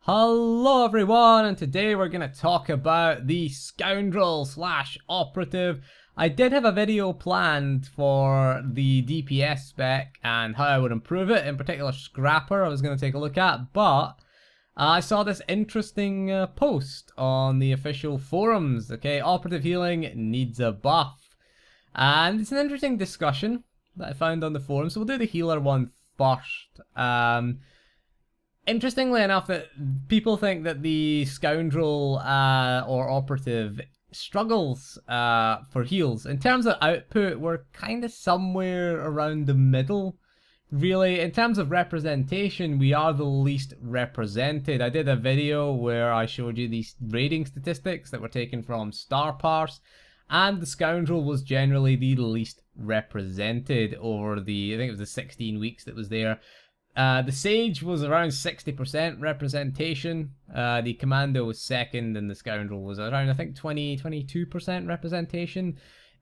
Hello everyone, and today we're going to talk about the Scoundrel slash Operative. I did have a video planned for the DPS spec and how I would improve it, in particular Scrapper I was going to take a look at, but I saw this interesting post on the official forums. Okay, Operative Healing needs a buff. And it's an interesting discussion that I found on the forums, so we'll do the healer one first. Interestingly enough, that people think that the Scoundrel or Operative struggles for heals. In terms of output, we're kind of somewhere around the middle. Really, in terms of representation, we are the least represented. I did a video where I showed you these rating statistics that were taken from Star Parse, and the Scoundrel was generally the least represented over the, I think it was the 16 weeks that was there. The Sage was around 60% representation. The Commando was second, and the Scoundrel was around, I think, 22% representation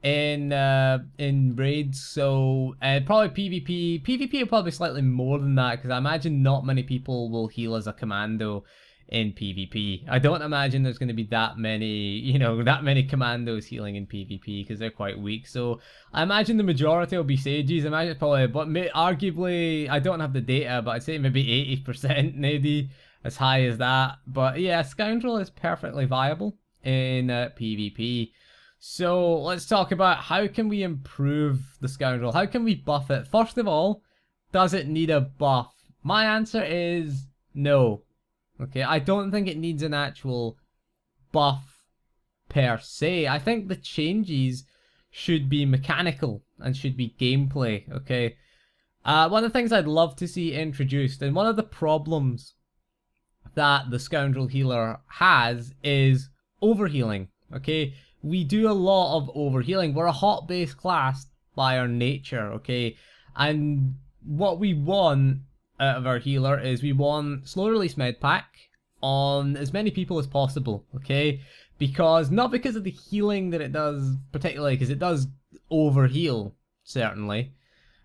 in raids. So probably PvP will probably slightly more than that, because I imagine not many people will heal as a Commando in PvP. I don't imagine there's going to be that many, that many Commandos healing in PvP, because they're quite weak. So I imagine the majority will be Sages. I imagine probably, but arguably, I don't have the data, but I'd say maybe 80%, maybe as high as that. But yeah, Scoundrel is perfectly viable in PvP. So let's talk about how can we improve the Scoundrel? How can we buff it? First of all, does it need a buff? My answer is no. Okay, I don't think it needs an actual buff per se. I think the changes should be mechanical and should be gameplay, okay? One of the things I'd love to see introduced, and one of the problems that the Scoundrel healer has, is overhealing, okay? We do a lot of overhealing. We're a hot-based class by our nature, okay? And what we want out of our healer is we want slow release med pack on as many people as possible, okay? Because not because of the healing that it does particularly, because it does overheal certainly,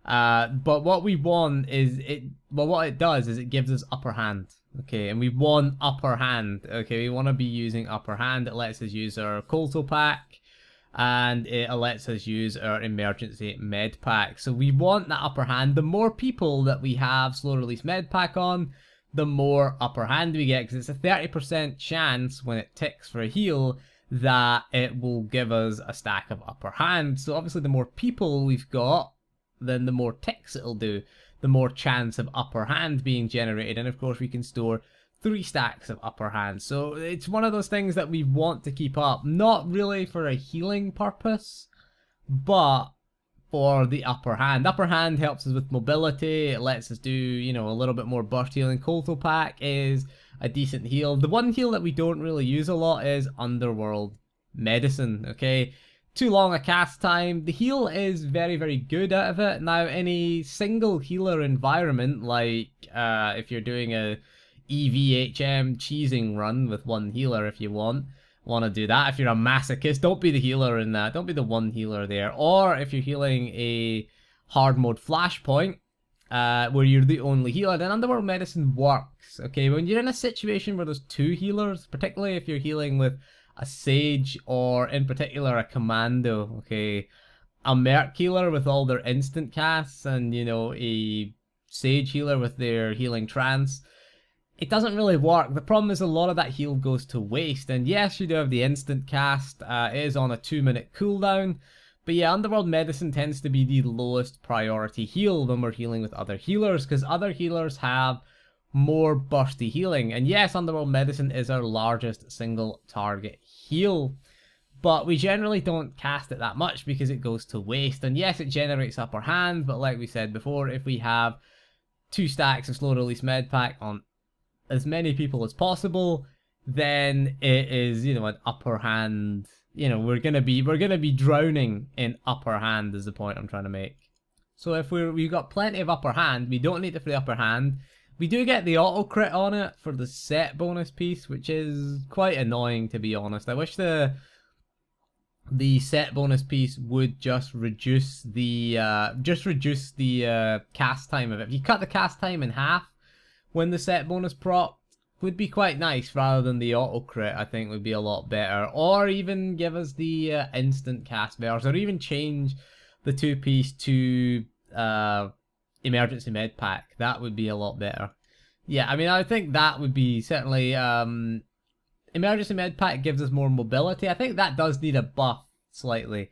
but what we want is what it does is it gives us upper hand, okay? And we want upper hand, okay? We want to be using upper hand. It lets us use our Colto pack, and it lets us use our emergency med pack. So we want that upper hand. The more people that we have slow release med pack on, the more upper hand we get, because it's a 30% chance when it ticks for a heal that it will give us a stack of upper hand. So obviously the more people we've got, then the more ticks it'll do, the more chance of upper hand being generated. And of course we can store 3 stacks of upper hand. So it's one of those things that we want to keep up, not really for a healing purpose, but for the upper hand. Upper hand helps us with mobility. It lets us do, a little bit more burst healing. Colto pack is a decent heal. The one heal that we don't really use a lot is Underworld Medicine, okay? Too long a cast time. The heal is very, very good out of it. Now, in a single healer environment, like if you're doing a EVHM cheesing run with one healer, if you want to do that. If you're a masochist, don't be the healer in that. Don't be the one healer there. Or if you're healing a hard mode flashpoint, where you're the only healer, then Underworld Medicine works. Okay, when you're in a situation where there's 2 healers, particularly if you're healing with a Sage or in particular a Commando, okay, a Merc healer with all their instant casts and a Sage healer with their healing trance, it doesn't really work. The problem is a lot of that heal goes to waste. And yes, you do have the instant cast. It is on a 2-minute cooldown. But yeah, Underworld Medicine tends to be the lowest priority heal when we're healing with other healers, because other healers have more bursty healing. And yes, Underworld Medicine is our largest single target heal, but we generally don't cast it that much because it goes to waste. And yes, it generates upper hand, but like we said before, if we have 2 stacks of slow release med pack on as many people as possible, then it is, an upper hand. We're gonna be drowning in upper hand is the point I'm trying to make. So if we've got plenty of upper hand, we don't need it for the upper hand. We do get the auto crit on it for the set bonus piece, which is quite annoying, to be honest. I wish the set bonus piece would just reduce the cast time of it. If you cut the cast time in half when the set bonus proc, would be quite nice rather than the auto crit. I think would be a lot better, or even give us the instant cast burst, or even change the 2-piece to emergency med pack. That would be a lot better. Yeah, I mean, I think that would be certainly emergency med pack gives us more mobility. I think that does need a buff slightly.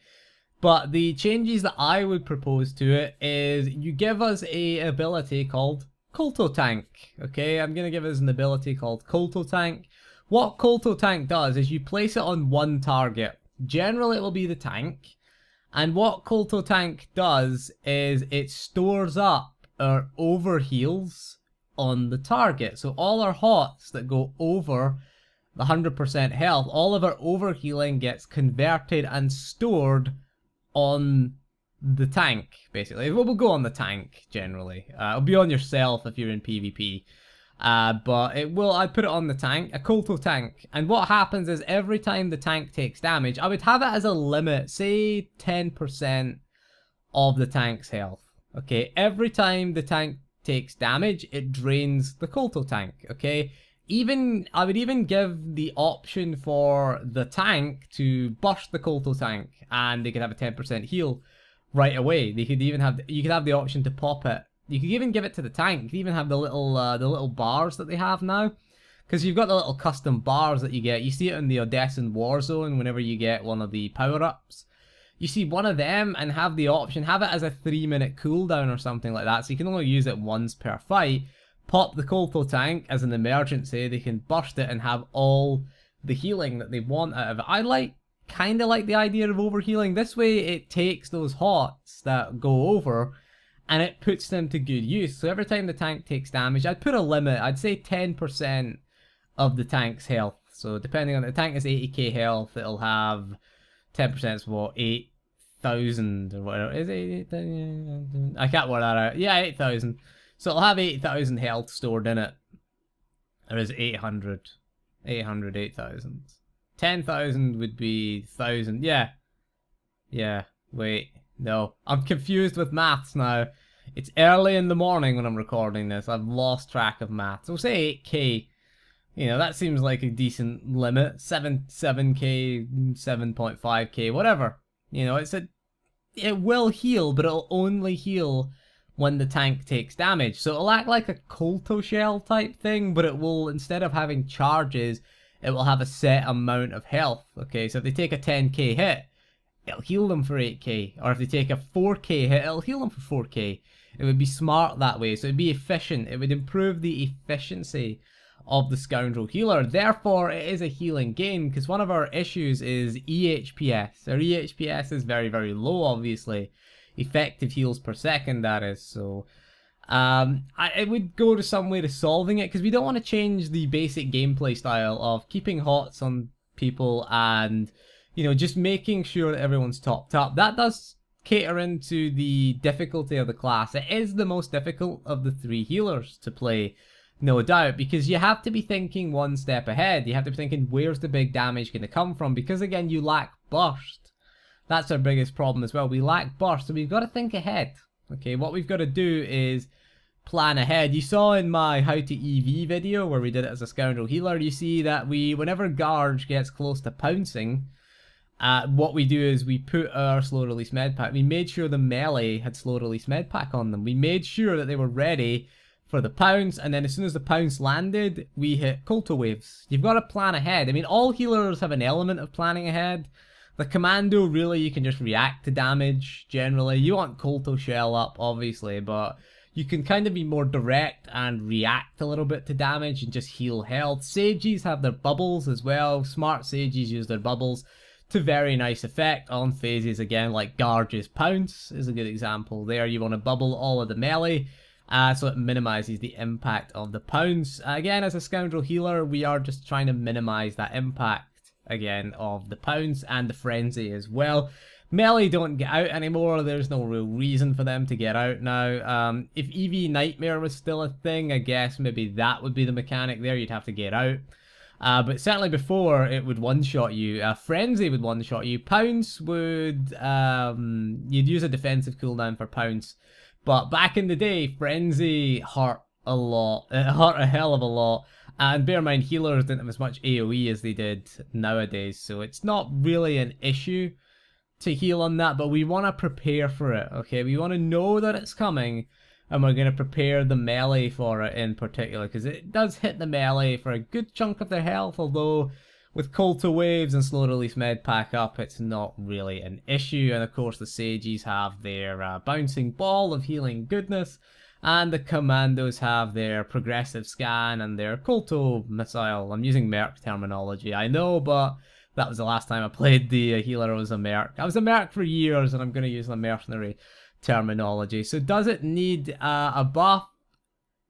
But the changes that I would propose to it is you give us a ability called Colto Tank. Okay, I'm going to give us an ability called Colto Tank. What Colto Tank does is you place it on one target. Generally, it will be the tank. And what Colto Tank does is it stores up our overheals on the target. So all our hots that go over the 100% health, all of our overhealing gets converted and stored on the tank, basically. It will go on the tank, generally. It'll be on yourself if you're in PvP. But it will, I'd put it on the tank, a Colto Tank. And what happens is every time the tank takes damage, I would have it as a limit, say 10% of the tank's health. Okay, every time the tank takes damage, it drains the Colto Tank, okay? I would even give the option for the tank to burst the Colto Tank, and they could have a 10% heal right away. They could even have, you could have the option to pop it. You could even give it to the tank. You could even have the little bars that they have now, because you've got the little custom bars that you get. You see it in the Odessan Warzone whenever you get one of the power-ups. You see one of them and have the option, have it as a 3-minute cooldown or something like that, so you can only use it once per fight. Pop the Colto Tank as an emergency, they can burst it and have all the healing that they want out of it. I kind of like the idea of overhealing. This way it takes those hots that go over and it puts them to good use. So every time the tank takes damage, I'd put a limit. I'd say 10% of the tank's health. So depending on the tank is 80k health, it'll have 10% is what, 8,000 or whatever. Is it 8,000? I can't work that out. Yeah, 8,000. So it'll have 8,000 health stored in it. There is 800. 800, 8,000. 10,000 would be 1,000. Yeah. Yeah. Wait. No. I'm confused with maths now. It's early in the morning when I'm recording this. I've lost track of maths. So we'll say 8k. You know, that seems like a decent limit. 7k, 7.5k, whatever. You know, it will heal, but it'll only heal when the tank takes damage. So it'll act like a Colto Shell type thing, but it will, instead of having charges, it will have a set amount of health. Okay, so if they take a 10k hit, it'll heal them for 8k. Or if they take a 4k hit, it'll heal them for 4k. It would be smart that way, so it'd be efficient. It would improve the efficiency of the Scoundrel Healer. Therefore, it is a healing gain, because one of our issues is EHPS. Our EHPS is very, very low, obviously. Effective heals per second, that is. So it would go to some way to solving it, because we don't want to change the basic gameplay style of keeping hots on people and, you know, just making sure that everyone's topped up. That does cater into the difficulty of the class. It is the most difficult of the 3 healers to play, no doubt, because you have to be thinking one step ahead. You have to be thinking, where's the big damage going to come from? Because again, you lack burst. That's our biggest problem as well. We lack burst, so we've got to think ahead. Okay, what we've got to do is plan ahead. You saw in my How to EV video where we did it as a Scoundrel Healer, you see that whenever Garge gets close to pouncing, what we do is we put our slow release med pack. We made sure the melee had slow release med pack on them. We made sure that they were ready for the pounce, and then as soon as the pounce landed, we hit Colto waves. You've got to plan ahead. I mean, all healers have an element of planning ahead. The commando, really, you can just react to damage, generally. You want Colto Shell up, obviously, but you can kind of be more direct and react a little bit to damage and just heal health. Sages have their bubbles as well. Smart Sages use their bubbles to very nice effect on phases, again, like Garge's Pounce is a good example there. You want to bubble all of the melee, so it minimizes the impact of the pounce. Again, as a Scoundrel Healer, we are just trying to minimize that impact, again, of the pounce and the frenzy as well. Melee don't get out anymore. There's no real reason for them to get out now. If EV Nightmare was still a thing, I guess maybe that would be the mechanic there. You'd have to get out. But certainly before, it would one-shot you. Frenzy would one-shot you. Pounce would... you'd use a defensive cooldown for Pounce. But back in the day, Frenzy hurt a lot. It hurt a hell of a lot. And bear in mind, healers didn't have as much AoE as they did nowadays, so it's not really an issue to heal on that, but we want to prepare for it, okay? We want to know that it's coming, and we're going to prepare the melee for it in particular, because it does hit the melee for a good chunk of their health, although with Colto Waves and slow release med pack up, it's not really an issue. And of course the Sages have their bouncing ball of healing goodness, and the Commandos have their progressive scan and their Colto missile. I'm using Merc terminology, I know, but that was the last time I played the healer. I was a Merc. I was a Merc for years, and I'm going to use the mercenary terminology. So does it need a buff?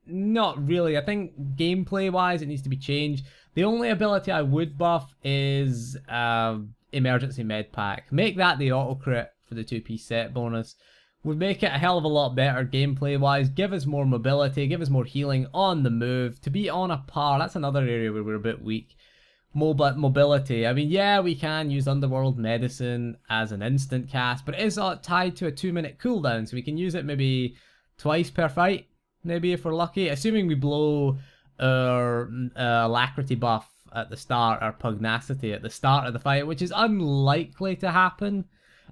Not really. I think gameplay-wise, it needs to be changed. The only ability I would buff is emergency med pack. Make that the auto crit for the 2-piece set bonus. Would make it a hell of a lot better gameplay-wise. Give us more mobility. Give us more healing on the move. To be on a par, that's another area where we're a bit weak. Mobility. I mean, yeah, we can use Underworld Medicine as an instant cast, but it is tied to a 2-minute cooldown, so we can use it maybe twice per fight, maybe if we're lucky, assuming we blow our alacrity buff at the start, our pugnacity at the start of the fight, which is unlikely to happen.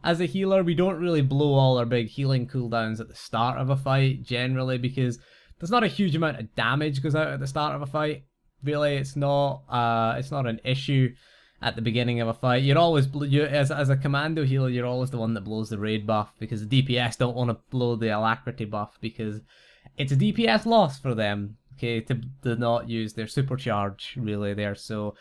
As a healer, we don't really blow all our big healing cooldowns at the start of a fight, generally, because there's not a huge amount of damage goes out at the start of a fight. Really, it's not an issue at the beginning of a fight. You're always as a commando healer, you're always the one that blows the raid buff, because the DPS don't want to blow the alacrity buff because it's a DPS loss for them. Okay, to not use their supercharge really there. So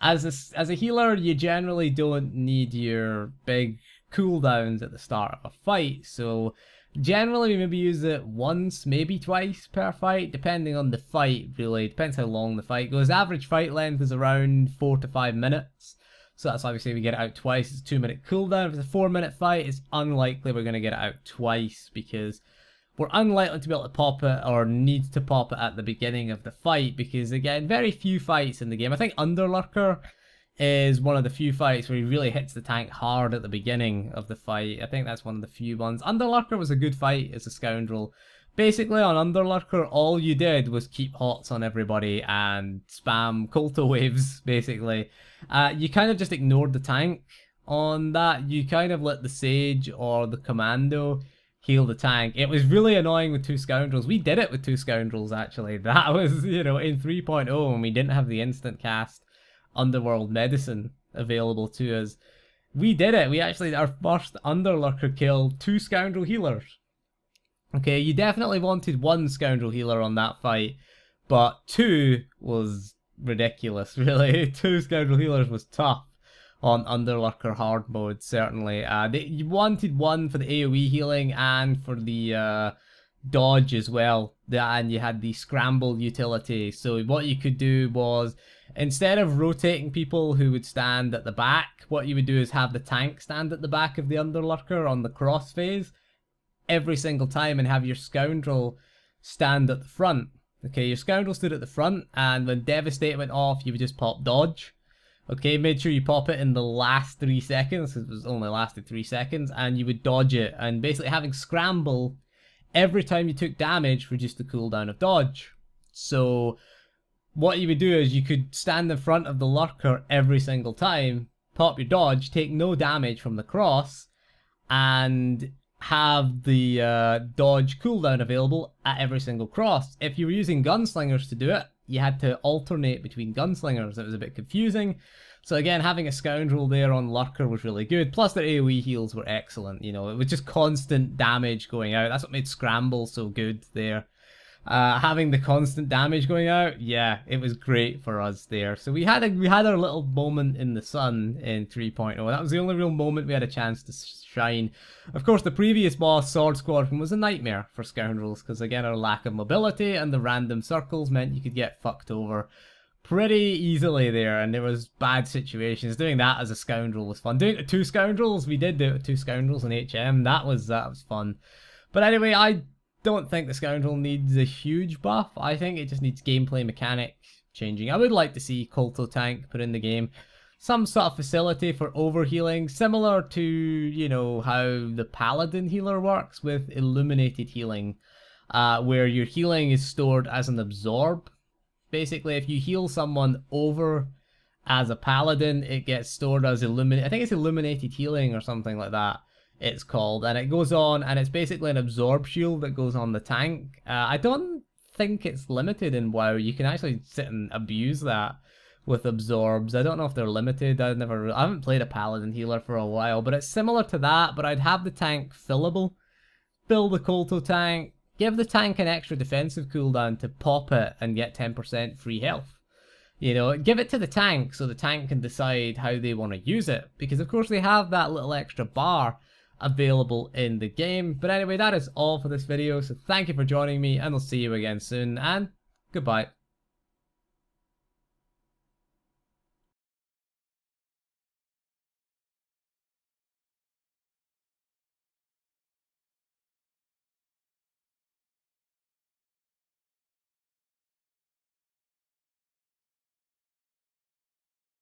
as a healer, you generally don't need your big cooldowns at the start of a fight. So generally, we maybe use it once, maybe twice per fight, depending on the fight, really. Depends how long the fight goes. Average fight length is around 4 to 5 minutes. So that's obviously we get it out twice. It's a 2-minute cooldown. If it's a 4-minute fight, it's unlikely we're going to get it out twice, because we're unlikely to be able to pop it or need to pop it at the beginning of the fight, because, again, very few fights in the game. I think Underlurker is one of the few fights where he really hits the tank hard at the beginning of the fight. I think that's one of the few ones. Underlurker was a good fight as a Scoundrel. Basically, on Underlurker, all you did was keep hots on everybody and spam Colto Waves, basically. You kind of just ignored the tank on that. You kind of let the Sage or the Commando heal the tank. It was really annoying with 2 Scoundrels. We did it with 2 Scoundrels, actually. That was, in 3.0, and we didn't have the instant cast Underworld Medicine available to us. We did it. We actually, our first Underlurker killed 2 Scoundrel healers. Okay, you definitely wanted 1 Scoundrel healer on that fight, but 2 was ridiculous, really. 2 Scoundrel healers was tough on Underlurker hard mode, certainly. You wanted 1 for the AoE healing and for the dodge as well. And you had the scramble utility. So what you could do was, instead of rotating people who would stand at the back, what you would do is have the tank stand at the back of the Underlurker on the cross phase every single time, and have your Scoundrel stand at the front. Okay, your Scoundrel stood at the front, and when Devastate went off, you would just pop dodge. Okay, made sure you pop it in the last 3 seconds, it was only lasted 3 seconds, and you would dodge it. And basically having scramble every time you took damage reduced the cooldown of dodge. So what you would do is you could stand in front of the lurker every single time, pop your dodge, take no damage from the cross, and have the dodge cooldown available at every single cross. If you were using gunslingers to do it, you had to alternate between gunslingers. It was a bit confusing. So again, having a Scoundrel there on Lurker was really good. Plus their AoE heals were excellent. It was just constant damage going out. That's what made Scramble so good there. Having the constant damage going out, yeah, it was great for us there. So we had our little moment in the sun in 3.0. That was the only real moment we had a chance to shine. Of course, the previous boss, Sword Squadron, was a nightmare for Scoundrels, because again, our lack of mobility and the random circles meant you could get fucked over pretty easily there, and there was bad situations. Doing that as a Scoundrel was fun. Doing it with 2 Scoundrels, we did do it with 2 Scoundrels in HM. That was fun. But anyway, I don't think the Scoundrel needs a huge buff. I think it just needs gameplay mechanic changing. I would like to see Colto Tank put in the game. Some sort of facility for overhealing, similar to, how the Paladin healer works with Illuminated Healing, where your healing is stored as an absorb basically if you heal someone over as a paladin, it gets stored as I think it's illuminated healing or something like that it's called, and it goes on, and it's basically an absorb shield that goes on the tank. I don't think it's limited in WoW. You can actually sit and abuse that with absorbs. I don't know if they're limited. I haven't played a paladin healer for a while, but it's similar to that, but I'd have the tank fillable. Fill the Kolto tank, give the tank an extra defensive cooldown to pop it and get 10% free health. You know, give it to the tank so the tank can decide how they want to use it, because of course they have that little extra bar available in the game. But anyway, that is all for this video, so thank you for joining me, and I'll see you again soon, and goodbye.